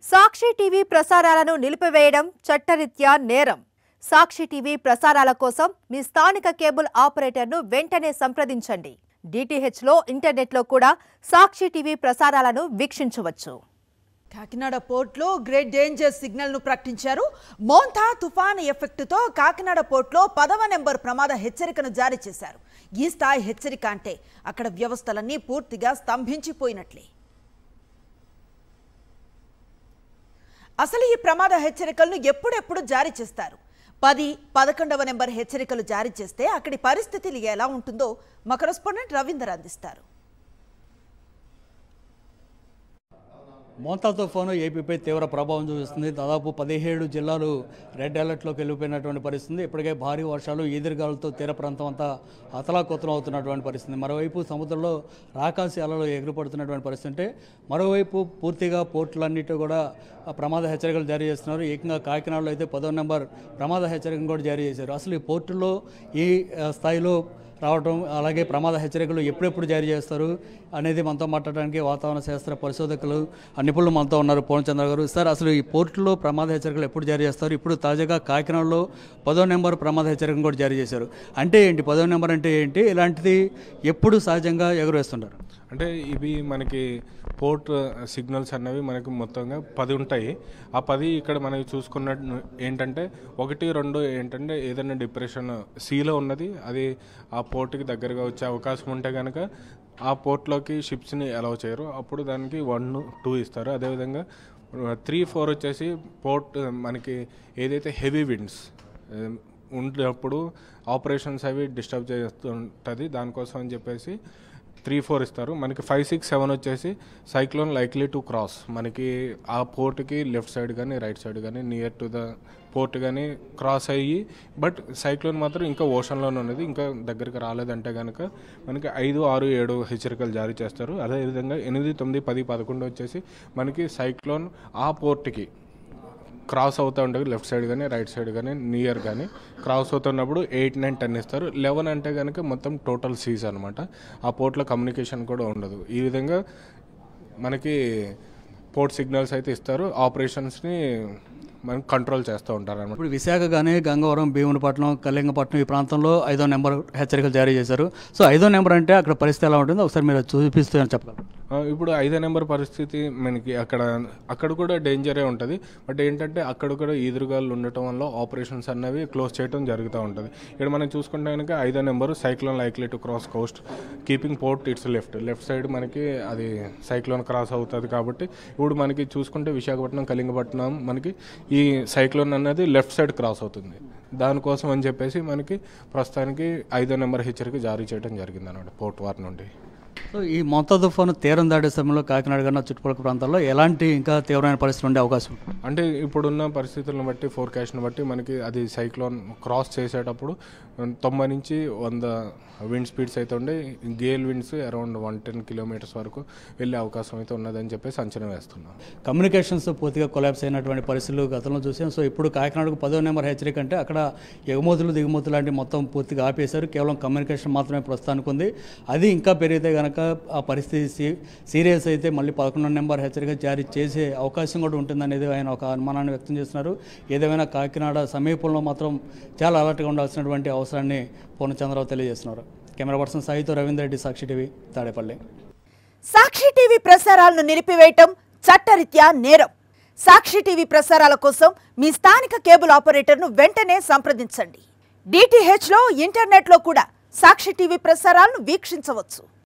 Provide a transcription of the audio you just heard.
సాక్షి TV ప్రసారాలను నిలిపివేయడం చట్టరీత్యా నేరం. సాక్షి టీవీ ప్రసారాల కోసం మీ స్థానిక కేబుల్ ఆపరేటర్ను వెంటనే సంప్రదించండి. డిటిహెచ్ లో ఇంటర్నెట్ లో కూడా సాక్షి టీవీ ప్రసారాలను వీక్షించవచ్చు. కాకినాడ పోర్ట్లో గ్రేట్ డేంజర్ సిగ్నల్ ను ప్రకటించారు. మోంతా తుఫాను ఎఫెక్ట్ తో కాకినాడ పోర్ట్లో 10వ నెంబర్ ప్రమాద హెచ్చరికను జారీ చేశారు. ఈ స్థాయి హెచ్చరిక అంటే అక్కడ వ్యవస్థలన్నీ పూర్తిగా స్తంభించిపోయినట్లే. అసలు ఈ ప్రమాద హెచ్చరికలను ఎప్పుడెప్పుడు జారీ చేస్తారు? 10, 11వ నెంబర్ హెచ్చరికలు జారీ చేస్తే అక్కడి పరిస్థితులు ఎలా ఉంటుందో మా కరెస్పాండెంట్ రవీందర్ అందిస్తారు. మోంతా తుఫాను ఏపీపై తీవ్ర ప్రభావం చూపిస్తుంది. దాదాపు 17 జిల్లాలు రెడ్ అలర్ట్లోకి వెళ్ళిపోయినటువంటి పరిస్థితి. ఇప్పటికే భారీ వర్షాలు ఈదురుగాలులతో తీర ప్రాంతం అంతా అతలాకుతలం అవుతున్నటువంటి పరిస్థితి. మరోవైపు సముద్రంలో రాకాసి అలలు ఎగురుపడుతున్నటువంటి పరిస్థితి. అంటే మరోవైపు పూర్తిగా పోర్టులన్నిటి కూడా ప్రమాద హెచ్చరికలు జారీ చేస్తున్నారు. ఏకంగా కాకినాడలో అయితే 10వ నెంబర్ ప్రమాద హెచ్చరికను కూడా జారీ చేశారు. అసలు ఈ పోర్టుల్లో ఈ స్థాయిలో రావడం, అలాగే ప్రమాద హెచ్చరికలు ఎప్పుడెప్పుడు జారీ చేస్తారు అనేది మనతో మాట్లాడడానికి వాతావరణ శాస్త్ర పరిశోధకులు నిపుణులు మనతో ఉన్నారు. పూర్ణచంద్ర గారు, సార్ అసలు ఈ పోర్టులో ప్రమాద హెచ్చరికలు ఎప్పుడు జారీ చేస్తారు? ఇప్పుడు తాజాగా కాకినాడలో 10వ నెంబర్ ప్రమాద హెచ్చరికను కూడా జారీ చేశారు. అంటే ఏంటి 10వ నెంబర్ అంటే ఏంటి? ఇలాంటిది ఎప్పుడు సహజంగా ఎగురవేస్తుంటారు? అంటే ఇవి మనకి పోర్ట్ సిగ్నల్స్ అన్నవి మనకి మొత్తంగా 10 ఉంటాయి. ఆ 10 ఇక్కడ మనకి చూసుకున్నట్టు ఏంటంటే 1, 2 ఏంటంటే ఏదైనా డిప్రెషన్ సీలో ఉన్నది అది ఆ పోర్ట్కి దగ్గరగా వచ్చే అవకాశం ఉంటే కనుక ఆ పోర్ట్లోకి షిప్స్ని అలౌ చేయరు. అప్పుడు దానికి 1, 2 ఇస్తారు. అదేవిధంగా 3, 4 వచ్చేసి పోర్ట్ మనకి ఏదైతే హెవీ విండ్స్ ఉన్నప్పుడు ఆపరేషన్స్ అవి డిస్టర్బ్ చేస్తుంటుంది. దానికోసం అని చెప్పేసి 3, 4 ఇస్తారు. మనకి 5, 6, 7 వచ్చేసి సైక్లోన్ లైక్లీ టు క్రాస్, మనకి ఆ పోర్ట్కి లెఫ్ట్ సైడ్ కానీ రైట్ సైడ్ కానీ నియర్ టు ద పోర్ట్ కానీ క్రాస్ అయ్యి, బట్ సైక్లోన్ మాత్రం ఇంకా ఓషన్లోనే ఉన్నది, ఇంకా దగ్గరికి రాలేదంటే కనుక మనకి 5, 6, 7 హెచ్చరికలు జారీ చేస్తారు. అదేవిధంగా 8, 9, 10, 11 వచ్చేసి మనకి సైక్లోన్ ఆ పోర్ట్కి క్రాస్ అవుతూ ఉంటుంది. లెఫ్ట్ సైడ్ కానీ రైట్ సైడ్ కానీ నియర్ కానీ క్రాస్ అవుతున్నప్పుడు 8, 9, 10 ఇస్తారు. 11 అంటే కనుక మొత్తం టోటల్ సీజ్ అనమాట. ఆ పోర్ట్లో కమ్యూనికేషన్ కూడా ఉండదు. ఈ విధంగా మనకి పోర్ట్ సిగ్నల్స్ అయితే ఇస్తారు. ఆపరేషన్స్ని మనం కంట్రోల్ చేస్తూ ఉంటారు అనమాట. ఇప్పుడు విశాఖ కానీ గంగవరం, భీమునిపట్నం, కళింగపట్నం ఈ ప్రాంతంలో 5వ నెంబర్ హెచ్చరికలు జారీ చేశారు. సో 5వ నెంబర్ అంటే అక్కడ పరిస్థితి ఎలా ఉంటుందో ఒకసారి మీరు చూపిస్తూ చెప్పగలరు? ఇప్పుడు 5వ నెంబర్ పరిస్థితి మనకి అక్కడ కూడా డేంజరే ఉంటుంది. బట్ ఏంటంటే అక్కడ కూడా ఈదురుగాలు ఉండటం వల్ల ఆపరేషన్స్ అన్నవి క్లోజ్ చేయడం జరుగుతూ ఉంటుంది. ఇక్కడ మనం చూసుకుంటే కనుక 5వ number cyclone likely to cross Coast keeping port it's left side మనకి అది సైక్లోన్ క్రాస్ అవుతుంది. కాబట్టి ఇప్పుడు మనకి చూసుకుంటే విశాఖపట్నం, కళింగపట్నం మనకి ఈ సైక్లోన్ అనేది లెఫ్ట్ సైడ్ క్రాస్ అవుతుంది. దానికోసం అని చెప్పేసి మనకి ప్రస్తుతానికి 5వ నెంబర్ హెచ్చరిక జారీ చేయడం జరిగింది అన్నమాట పోర్ట్ వార్ నుండి. సో ఈ మోంతా తుఫాను తీరం దాటే సమయంలో కాకినాడ కన్నా చుట్టుపక్కల ప్రాంతాల్లో ఎలాంటి ఇంకా తీవ్రమైన పరిస్థితులు ఉండే అవకాశం? అంటే ఇప్పుడున్న పరిస్థితులను బట్టి, ఫోర్కాస్ట్ని బట్టి మనకి అది సైక్లోన్ క్రాస్ చేసేటప్పుడు 90 నుంచి 100 విండ్ స్పీడ్స్ అయితే ఉండే, గేల్ విండ్స్ అరౌండ్ 110 కిలోమీటర్స్ వరకు వెళ్ళే అవకాశం అయితే ఉన్నదని చెప్పేసి అంచనా వేస్తున్నాం. కమ్యూనికేషన్స్ పూర్తిగా కొలాప్స్ అయినటువంటి పరిస్థితులు గతంలో చూసాం. సో ఇప్పుడు కాకినాడకు 10వ నెంబర్ హెచ్చరిక అంటే అక్కడ ఎగుమతులు దిగుమతులు లాంటి మొత్తం పూర్తిగా ఆపేశారు. కేవలం కమ్యూనికేషన్ మాత్రమే ప్రస్తుతానికి ఉంది. అది ఇంకా పెరిగితే కనుక ఆ పరిస్థితి సీరియస్ అయితే మళ్ళీ 11వ నెంబర్ హెచ్చరిక జారీ చేసే అవకాశం కూడా ఉంటుందనేది ఆయన ఒక అనుమానాన్ని వ్యక్తం చేస్తున్నారు. ఏదేమైనా కాకినాడ సమీపంలో మాత్రం చాలా అలర్ట్గా ఉండాల్సినటువంటి అవసరాన్ని పూర్ణచంద్రరావు తెలియజేస్తున్నారు. కెమెరా పర్సన్ సాయితో రవీందర్ రెడ్డి, సాక్షి టీవీ, తాడేపల్లి. సాక్షి టీవీ ప్రసారాలను నిలిపివేయటం చట్టరీత్యా నేరం. సాక్షి టీవీ ప్రసారాల కోసం మీ స్థానిక కేబుల్ ఆపరేటర్ను వెంటనే సంప్రదించండి. డిటిహెచ్ లో ఇంటర్నెట్ లో కూడా సాక్షి టీవీ ప్రసారాలను వీక్షించవచ్చు.